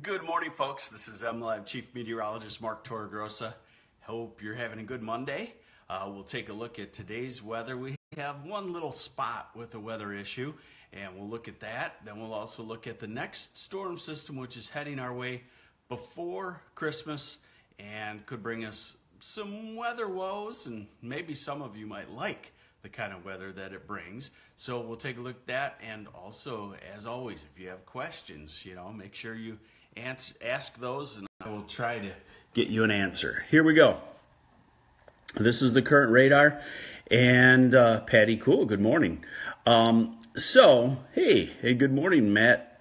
Good morning, folks. This is MLive Chief Meteorologist Mark Torregrossa. Hope you're having a good Monday. We'll take a look at today's weather. We have one little spot with a weather issue, and we'll look at that. Then we'll also look at the next storm system, which is heading our way before Christmas and could bring us some weather woes, and maybe some of you might like the kind of weather that it brings. So we'll take a look at that, and also, as always, if you have questions, make sure you ask those, and I will try to get you an answer. Here we go. This is the current radar, and Patty Cool, good morning. Hey, good morning, Matt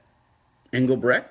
Engelbrecht.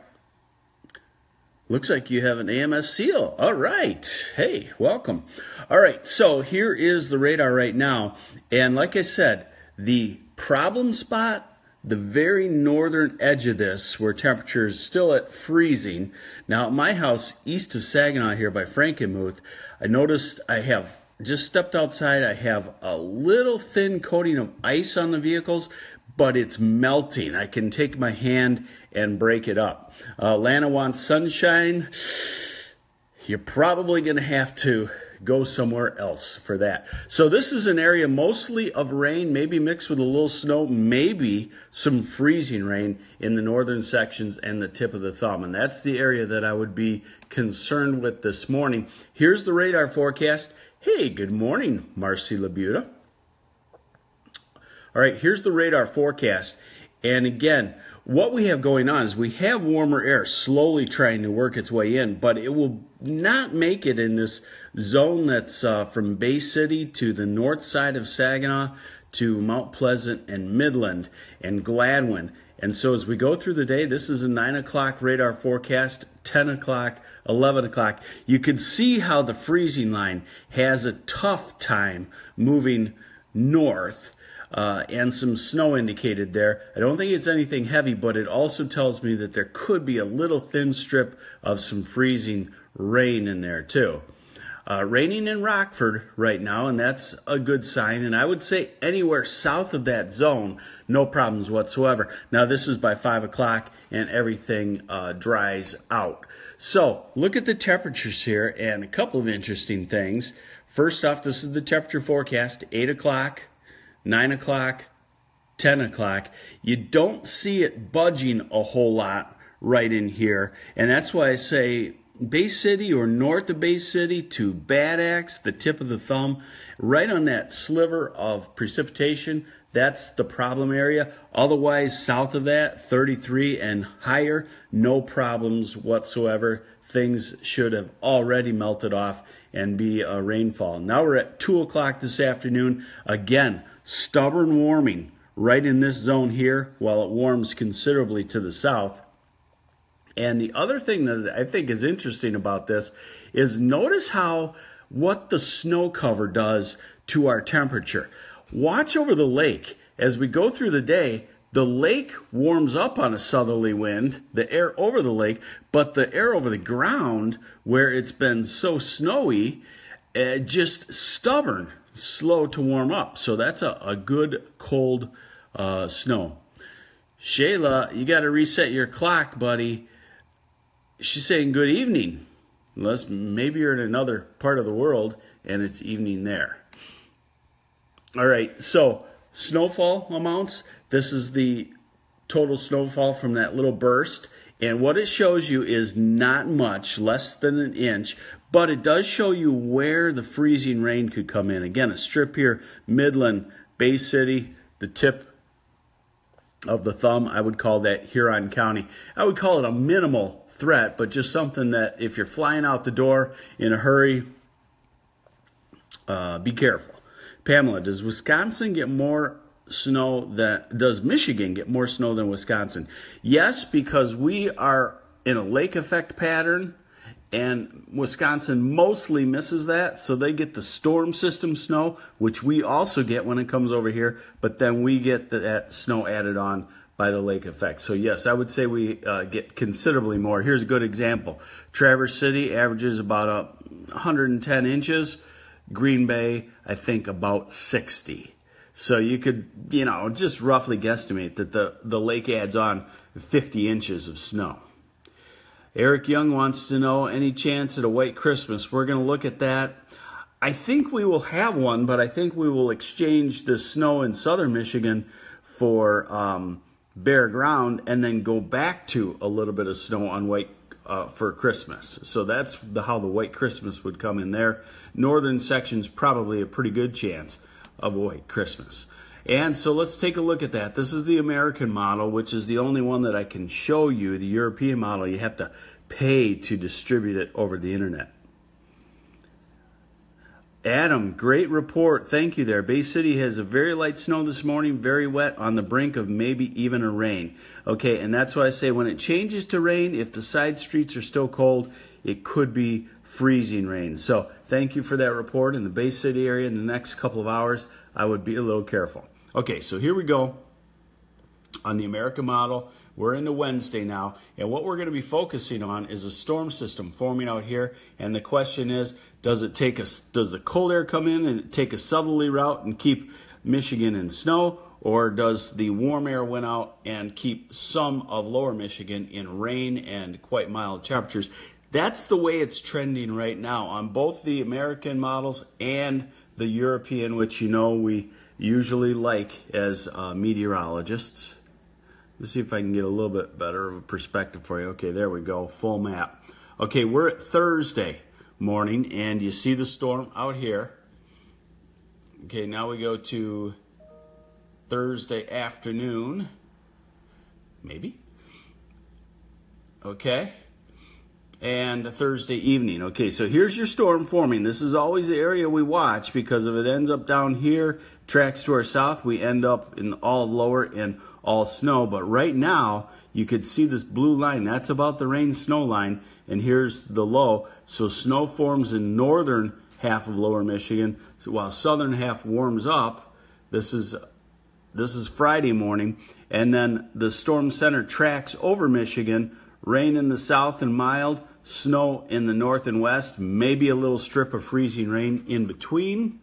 Looks like you have an AMS seal. All right. Hey, welcome. All right, so here is the radar right now, and like I said, the problem spot, the very northern edge of this, where temperature is still at freezing. Now, at my house east of Saginaw here by Frankenmuth, I noticed I have just stepped outside. I have a little thin coating of ice on the vehicles, but it's melting. I can take my hand and break it up. Lana wants sunshine. You're probably going to have to go somewhere else for that. So this is an area mostly of rain, maybe mixed with a little snow, maybe some freezing rain in the northern sections and the tip of the thumb. And that's the area that I would be concerned with this morning. Here's the radar forecast. Hey, good morning, Marcy Labuda. All right, here's the radar forecast. And again, what we have going on is we have warmer air slowly trying to work its way in, but it will not make it in this zone that's from Bay City to the north side of Saginaw to Mount Pleasant and Midland and Gladwin. And so as we go through the day, this is a 9 o'clock radar forecast, 10 o'clock, 11 o'clock. You can see how the freezing line has a tough time moving north. And some snow indicated there. I don't think it's anything heavy, but it also tells me that there could be a little thin strip of some freezing rain in there too. Raining in Rockford right now, and that's a good sign. And I would say anywhere south of that zone, no problems whatsoever. Now this is by 5 o'clock and everything dries out. So look at the temperatures here and a couple of interesting things. First off, this is the temperature forecast, 8 o'clock. 9 o'clock, 10 o'clock. You don't see it budging a whole lot right in here. And that's why I say Bay City or north of Bay City to Bad Axe, the tip of the thumb, right on that sliver of precipitation, that's the problem area. Otherwise, south of that, 33 and higher, no problems whatsoever. Things should have already melted off and be a rainfall. Now we're at 2 o'clock this afternoon. Again, stubborn warming right in this zone here while it warms considerably to the south. And the other thing that I think is interesting about this is notice what the snow cover does to our temperature. Watch over the lake. As we go through the day, the lake warms up on a southerly wind, the air over the lake, but the air over the ground where it's been so snowy, just stubborn. Slow to warm up. So that's a good cold snow. Shayla, you got to reset your clock, buddy. She's saying good evening. Unless maybe you're in another part of the world and it's evening there. All right, so snowfall amounts. This is the total snowfall from that little burst. And what it shows you is not much, less than an inch. But it does show you where the freezing rain could come in. Again, a strip here, Midland, Bay City, the tip of the thumb. I would call that Huron County. I would call it a minimal threat, but just something that if you're flying out the door in a hurry, be careful. Pamela, does Wisconsin get more snow does Michigan get more snow than Wisconsin? Yes, because we are in a lake effect pattern. And Wisconsin mostly misses that, so they get the storm system snow, which we also get when it comes over here, but then we get that snow added on by the lake effect. So yes, I would say we get considerably more. Here's a good example. Traverse City averages about 110 inches. Green Bay, I think about 60. So you could, just roughly guesstimate that the lake adds on 50 inches of snow. Eric Young wants to know, any chance at a white Christmas? We're going to look at that. I think we will have one, but I think we will exchange the snow in southern Michigan for bare ground and then go back to a little bit of snow on white for Christmas. So that's how the white Christmas would come in there. Northern section's probably a pretty good chance of a white Christmas. And so let's take a look at that. This is the American model, which is the only one that I can show you. The European model, you have to pay to distribute it over the internet. Adam, great report. Thank you there. Bay City has a very light snow this morning, very wet, on the brink of maybe even a rain. Okay, and that's why I say when it changes to rain, if the side streets are still cold, it could be freezing rain. So thank you for that report. In the Bay City area in the next couple of hours, I would be a little careful. Okay, so here we go on the American model. We're into Wednesday now, and what we're going to be focusing on is a storm system forming out here. And the question is, does the cold air come in and take a southerly route and keep Michigan in snow, or does the warm air win out and keep some of lower Michigan in rain and quite mild temperatures? That's the way it's trending right now on both the American models and the European, which you know we usually like as meteorologists. Let's see if I can get a little bit better of a perspective for you. Okay, there we go, full map. Okay, we're at Thursday morning, and you see the storm out here. Okay, now we go to Thursday afternoon, maybe. Okay, and Thursday evening. Okay, so here's your storm forming. This is always the area we watch, because if it ends up down here, tracks to our south, we end up in all of lower and all snow. But right now, you could see this blue line. That's about the rain-snow line, and here's the low. So snow forms in northern half of lower Michigan, so while southern half warms up. This is Friday morning, and then the storm center tracks over Michigan. Rain in the south and mild, snow in the north and west, maybe a little strip of freezing rain in between.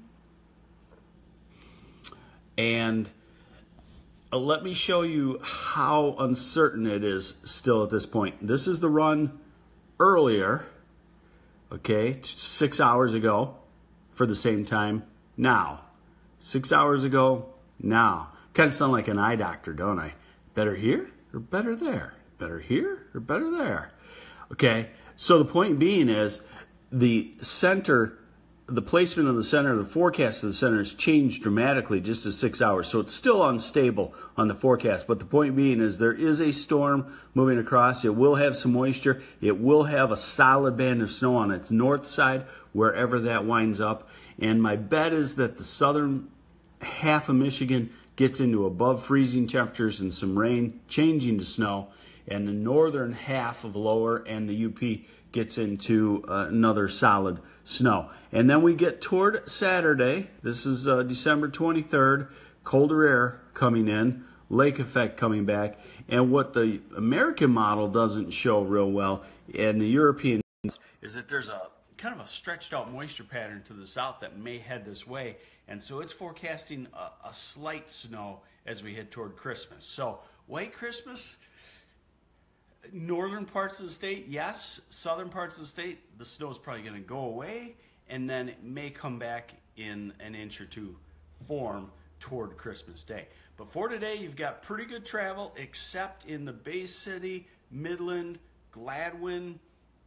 And let me show you how uncertain it is still at this point. This is the run earlier, okay, 6 hours ago for the same time now. 6 hours ago, now. Kind of sound like an eye doctor, don't I? Better here or better there? Better here or better there? Okay, so the point being is the center, the placement of the center, the forecast of the center has changed dramatically just in 6 hours. So it's still unstable on the forecast. But the point being is there is a storm moving across. It will have some moisture. It will have a solid band of snow on its north side, wherever that winds up. And my bet is that the southern half of Michigan gets into above freezing temperatures and some rain, changing to snow. And the northern half of lower and the UP gets into another solid snow. And then we get toward Saturday. This is December 23rd. Colder air coming in, lake effect coming back. And what the American model doesn't show real well, and the European, is that there's a kind of a stretched out moisture pattern to the south that may head this way. And so it's forecasting a slight snow as we head toward Christmas. So white Christmas, northern parts of the state, yes. Southern parts of the state, the snow is probably going to go away, and then it may come back in an inch or two form toward Christmas Day. But for today, you've got pretty good travel, except in the Bay City, Midland, Gladwin,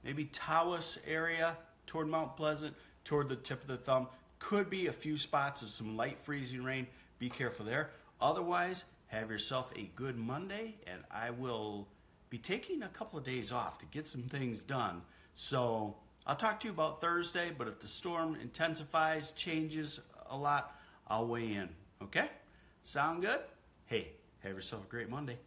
maybe Tawas area, toward Mount Pleasant, toward the tip of the thumb. Could be a few spots of some light freezing rain. Be careful there. Otherwise, have yourself a good Monday, and I will be taking a couple of days off to get some things done. So I'll talk to you about Thursday, but if the storm intensifies, changes a lot, I'll weigh in. Okay? Sound good? Hey, have yourself a great Monday.